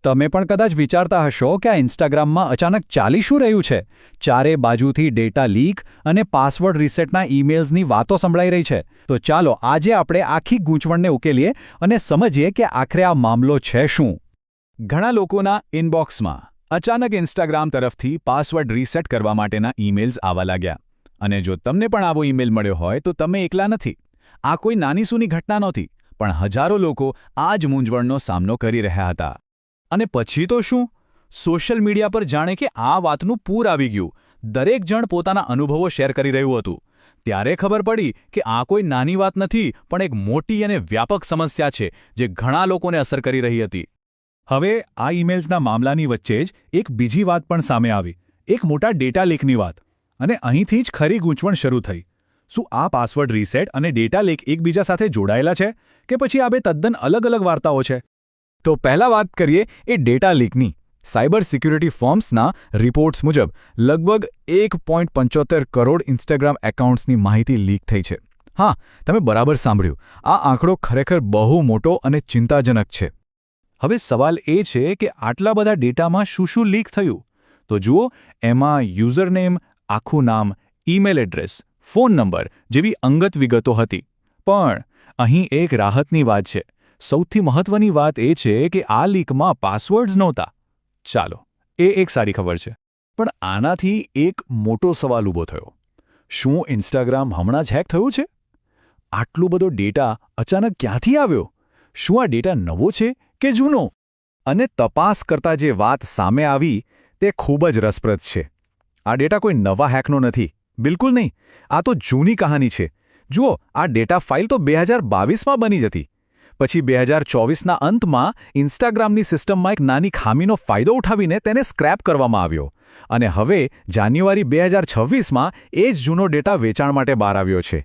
તમે પણ કદાચ વિચારતા હશો કે આ ઇન્સ્ટાગ્રામમાં અચાનક ચાલી શું રહ્યું છે. ચારે બાજુથી ડેટા લીક અને પાસવર્ડ રીસેટના ઈમેલ્સની વાતો સંભળાઈ રહી છે. તો ચાલો આજે આપણે આખી ગૂંચવણને ઉકેલીએ અને સમજીએ કે આખરે આ મામલો છે શું. ઘણા લોકોના ઇનબોક્સમાં અચાનક ઇન્સ્ટાગ્રામ તરફથી પાસવર્ડ રીસેટ કરવા માટેના ઈમેલ્સ આવવા લાગ્યા. અને જો તમને પણ આવો ઈમેલ મળ્યો હોય તો તમે એકલા નથી. આ કોઈ નાનીસૂની ઘટના નહોતી, પણ હજારો લોકો આ જ મૂંઝવણનો સામનો કરી રહ્યા હતા. અને પછી તો શું? સોશિયલ મીડિયા પર જાણે કે આ વાતનું પૂર આવી ગયું. દરેક જણ પોતાના અનુભવો શેર કરી રહ્યું હતું. ત્યારે ખબર પડી કે આ કોઈ નાની વાત નથી, પણ એક મોટી અને વ્યાપક સમસ્યા છે જે ઘણા લોકોને અસર કરી રહી હતી. હવે આ ઈમેલ્સના મામલાની વચ્ચે જ એક બીજી વાત પણ સામે આવી, એક મોટા ડેટા લીકની વાત. અને અહીંથી જ ખરી ગૂંચવણ શરૂ થઈ. શું આ પાસવર્ડ રીસેટ અને ડેટા લીક એકબીજા સાથે જોડાયેલા છે કે પછી આ બે તદ્દન અલગ અલગ વાર્તાઓ છે? તો પહેલા વાત કરીએ એ ડેટા લીકની. સાયબર સિક્યુરિટી ફર્મ્સના રિપોર્ટ્સ મુજબ લગભગ 1.75 કરોડ ઇન્સ્ટાગ્રામ એકાઉન્ટ્સની માહિતી લીક થઈ છે. હા, તમે બરાબર સાંભળ્યું. આ આંકડો ખરેખર બહુ મોટો અને ચિંતાજનક છે. હવે સવાલ એ છે કે આટલા બધા ડેટામાં શું લીક થયું? તો જુઓ, એમાં યુઝરનેમ, આખું નામ, ઈમેલ એડ્રેસ, ફોન નંબર જેવી અંગત વિગતો હતી. પણ અહીં એક રાહતની વાત છે. સૌથી મહત્વની વાત એ છે કે આ લીકમાં પાસવર્ડ્સ નહોતા. ચાલો, એ એક સારી ખબર છે. પણ આનાથી એક મોટો સવાલ ઊભો થયો. શું ઇન્સ્ટાગ્રામ હમણાં જ હેક થયું છે? આટલો બધો ડેટા અચાનક ક્યાંથી આવ્યો? શું આ ડેટા નવો છે કે જૂનો? અને તપાસ કરતા જે વાત સામે આવી તે ખૂબ જ રસપ્રદ છે. આ ડેટા કોઈ નવા હેકનો નથી. બિલકુલ નહીં. આ તો જૂની કહાની છે. જુઓ, આ ડેટા ફાઇલ તો 2022માં બની જતી. પછી 2024ના અંતમાં ઇન્સ્ટાગ્રામની સિસ્ટમમાં એક નાની ખામીનો ફાયદો ઉઠાવીને તેને સ્ક્રેપ કરવામાં આવ્યો. અને હવે જાન્યુઆરી 2026માં એ જ જૂનો ડેટા વેચાણ માટે બહાર આવ્યો છે.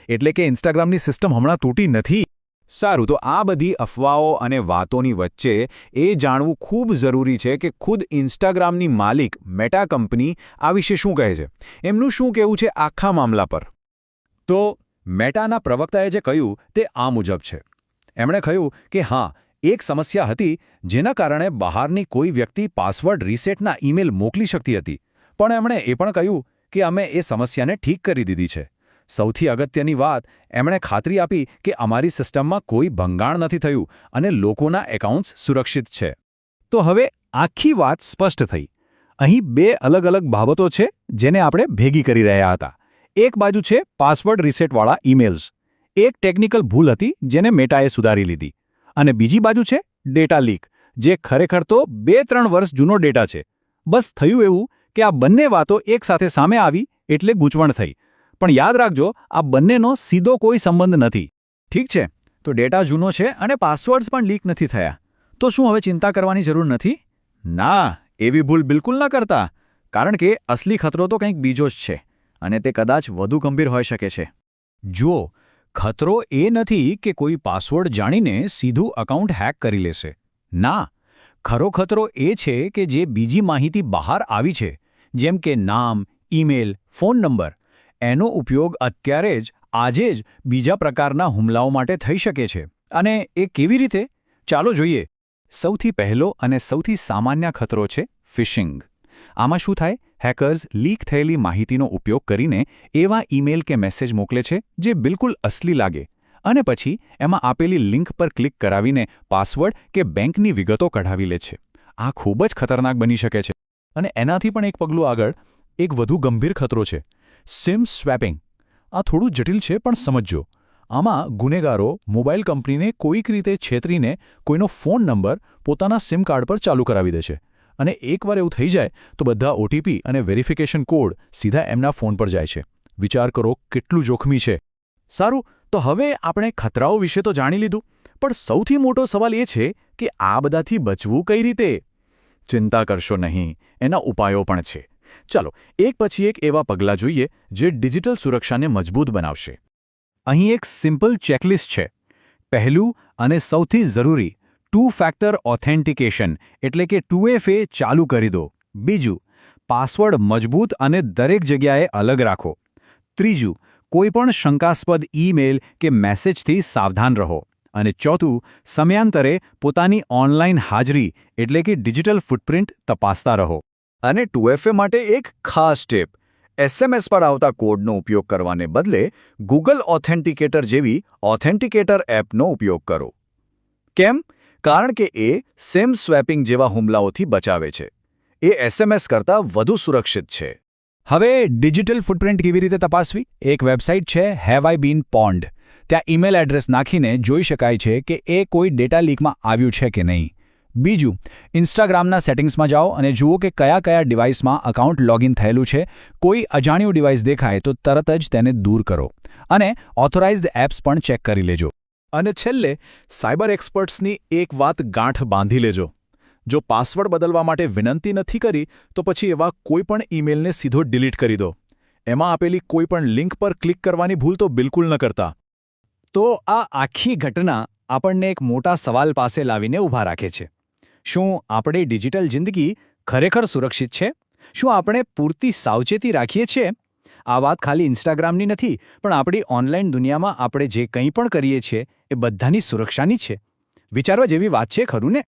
એટલે કે ઇન્સ્ટાગ્રામની સિસ્ટમ હમણાં તૂટી નથી. સારું, તો આ બધી અફવાઓ અને વાતોની વચ્ચે એ જાણવું ખૂબ જરૂરી છે કે ખુદ ઇન્સ્ટાગ્રામની માલિક મેટા કંપની આ વિશે શું કહે છે. એમનું શું કહેવું છે આખા મામલા પર? તો મેટાના પ્રવક્તાએ જે કહ્યું તે આ મુજબ છે. એમણે કહ્યું કે હા, એક સમસ્યા હતી જેના કારણે બહારની કોઈ વ્યક્તિ પાસવર્ડ રીસેટના ઈમેલ મોકલી શકતી હતી. પણ એમણે એ પણ કહ્યું કે અમે એ સમસ્યાને ઠીક કરી દીધી છે. સૌથી અગત્યની વાત, એમણે ખાતરી આપી કે અમારી સિસ્ટમમાં કોઈ ભંગાણ નથી થયું અને લોકોના એકાઉન્ટ્સ સુરક્ષિત છે. તો હવે આખી વાત સ્પષ્ટ થઈ. અહીં બે અલગ અલગ બાબતો છે જેને આપણે ભેગી કરી રહ્યા હતા. એક બાજુ છે પાસવર્ડ રીસેટવાળા ઈમેલ્સ. એક ટેકનિકલ ભૂલ હતી જેને મેટાએ સુધારી લીધી. અને બીજી બાજુ છે ડેટા લીક, જે ખરેખર તો 2-3 વર્ષ જૂનો ડેટા છે. બસ થયું એવું કે આ બંને વાતો એકસાથે સામે આવી એટલે ગૂંચવણ થઈ. પણ યાદ રાખજો, આ બંનેનો સીધો કોઈ સંબંધ નથી. ઠીક છે, તો ડેટા જૂનો છે અને પાસવર્ડ્સ પણ લીક નથી થયા. તો શું હવે ચિંતા કરવાની જરૂર નથી? ના, એવી ભૂલ બિલકુલ ન કરતા. કારણ કે અસલી ખતરો તો કંઈક બીજો જ છે અને તે કદાચ વધુ ગંભીર હોઈ શકે છે. જુઓ, ખતરો એ નથી કે કોઈ પાસવર્ડ જાણીને સીધું અકાઉન્ટ હેક કરી લેશે. ના, ખરો ખતરો એ છે કે જે બીજી માહિતી બહાર આવી છે, જેમ કે નામ, ઈમેલ, ફોન નંબર, એનો ઉપયોગ અત્યારે જ આજે જ બીજા પ્રકારના હુમલાઓ માટે થઈ શકે છે. અને એ કેવી રીતે? ચાલો જોઈએ. સૌથી પહેલો અને સૌથી સામાન્ય ખતરો છે ફિશિંગ. આમાં શું થાય? હેકર્સ લીક થયેલી માહિતીનો ઉપયોગ કરીને એવા ઈમેલ કે મેસેજ મોકલે છે જે બિલકુલ અસલી લાગે અને પછી એમાં આપેલી લિંક પર ક્લિક કરાવીને પાસવર્ડ કે બેંકની વિગતો કઢાવી લે છે. આ ખૂબ જ ખતરનાક બની શકે છે. અને એનાથી પણ એક પગલું આગળ એક વધુ ગંભીર ખતરો છે સિમ સ્વેપિંગ. આ થોડું જટિલ છે, પણ સમજો. આમાં ગુનેગારો મોબાઈલ કંપનીને કોઈક રીતે છેતરીને કોઈનો ફોન નંબર પોતાના સિમ કાર્ડ પર ચાલુ કરાવી દે છે. અને એકવાર એવું થઈ જાય તો બધા ઓટીપી અને વેરિફિકેશન કોડ સીધા એમના ફોન પર જાય છે. વિચાર કરો કેટલું જોખમી છે. સારું, તો હવે આપણે ખતરાઓ વિશે તો જાણી લીધું, પણ સૌથી મોટો સવાલ એ છે કે આ બધાથી બચવું કઈ રીતે? ચિંતા કરશો નહીં, એના ઉપાયો પણ છે. ચાલો, એક પછી એક એવા પગલાં જોઈએ જે ડિજિટલ સુરક્ષાને મજબૂત બનાવશે. અહીં એક સિમ્પલ ચેકલિસ્ટ છે. પહેલું અને સૌથી જરૂરી, 2 ફેક્ટર ઓથેન્ટિકેશન એટલે કે 2FA ચાલુ કરી દો. બીજું, પાસવર્ડ મજબૂત અને દરેક જગ્યાએ અલગ રાખો. ત્રીજું, કોઈપણ શંકાસ્પદ ઈમેલ કે મેસેજથી સાવધાન રહો. અને ચોથું, સમયાંતરે પોતાની ઓનલાઈન હાજરી એટલે કે ડિજિટલ ફૂટપ્રિન્ટ તપાસતા રહો. અને 2FA માટે એક ખાસ ટિપ: SMS પર આવતા કોડનો ઉપયોગ કરવાને બદલે ગૂગલ ઓથેન્ટિકેટર જેવી ઓથેન્ટિકેટર એપનો ઉપયોગ કરો. કેમ? કારણ કે એ સિમ સ્વેપિંગ જેવા હુમલાઓથી બચાવે છે. એ SMS કરતાં વધુ સુરક્ષિત છે. હવે ડિજિટલ ફૂટપ્રિન્ટ કેવી રીતે તપાસવી? એક વેબસાઇટ છે હેવ આઈ બીન પૉન્ડ. ત્યાં ઈમેલ એડ્રેસ નાખીને જોઈ શકાય છે કે એ કોઈ ડેટા લીકમાં આવ્યું છે કે નહીં. બીજું, ઇન્સ્ટાગ્રામના સેટિંગ્સમાં જાઓ અને જુઓ કે કયા ડિવાઇસમાં અકાઉન્ટ લોગિન થયેલું છે. કોઈ અજાણ્યું ડિવાઇસ દેખાય તો તરત જ તેને દૂર કરો. અને ઓથોરાઇઝ્ડ એપ્સ પણ ચેક કરી લેજો. અને છેલ્લે, સાયબર એક્સપર્ટ્સની એક વાત ગાંઠ બાંધી લેજો: જો પાસવર્ડ બદલવા માટે વિનંતી નથી કરી તો પછી એવા કોઈપણ ઈમેલને સીધો ડિલીટ કરી દો. એમાં આપેલી કોઈપણ લિંક પર ક્લિક કરવાની ભૂલ તો બિલકુલ ન કરતા. તો આ આખી ઘટના આપણને એક મોટા સવાલ પાસે લાવીને ઊભા રાખે છે. શું આપણી ડિજિટલ જિંદગી ખરેખર સુરક્ષિત છે? શું આપણે પૂરતી સાવચેતી રાખીએ છીએ? આ વાત ખાલી ઇન્સ્ટાગ્રામની નથી, પણ આપણી ઓનલાઈન દુનિયામાં આપણે જે કંઈ પણ કરીએ છીએ એ બધાની સુરક્ષાની છે. વિચારવા જેવી વાત છે, ખરું ને?